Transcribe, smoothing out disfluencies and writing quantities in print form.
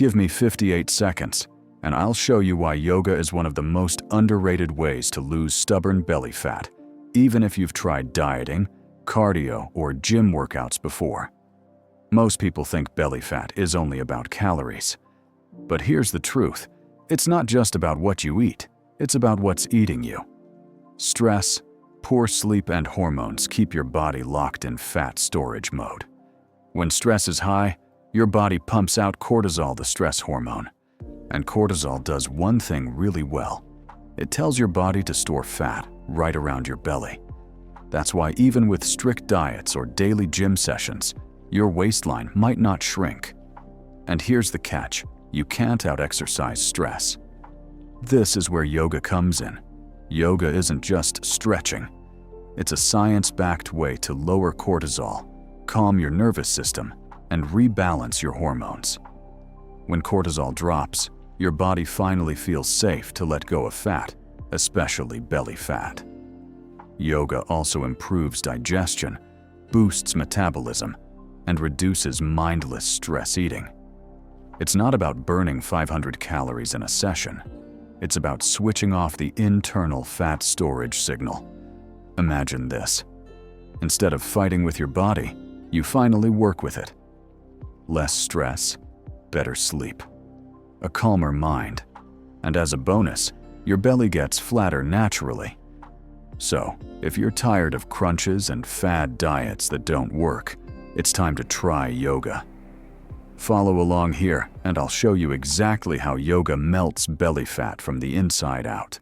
Give me 58 seconds, and I'll show you why yoga is one of the most underrated ways to lose stubborn belly fat, even if you've tried dieting, cardio, or gym workouts before. Most people think belly fat is only about calories. But here's the truth. It's not just about what you eat, it's about what's eating you. Stress, poor sleep, and hormones keep your body locked in fat storage mode. When stress is high, your body pumps out cortisol, the stress hormone. And cortisol does one thing really well. It tells your body to store fat right around your belly. That's why even with strict diets or daily gym sessions, your waistline might not shrink. And here's the catch. You can't out-exercise stress. This is where yoga comes in. Yoga isn't just stretching. It's a science-backed way to lower cortisol, calm your nervous system, and rebalance your hormones. When cortisol drops, your body finally feels safe to let go of fat, especially belly fat. Yoga also improves digestion, boosts metabolism, and reduces mindless stress eating. It's not about burning 500 calories in a session. It's about switching off the internal fat storage signal. Imagine this. Instead of fighting with your body, you finally work with it. Less stress, better sleep, a calmer mind, and as a bonus, your belly gets flatter naturally. So, if you're tired of crunches and fad diets that don't work, it's time to try yoga. Follow along here, and I'll show you exactly how yoga melts belly fat from the inside out.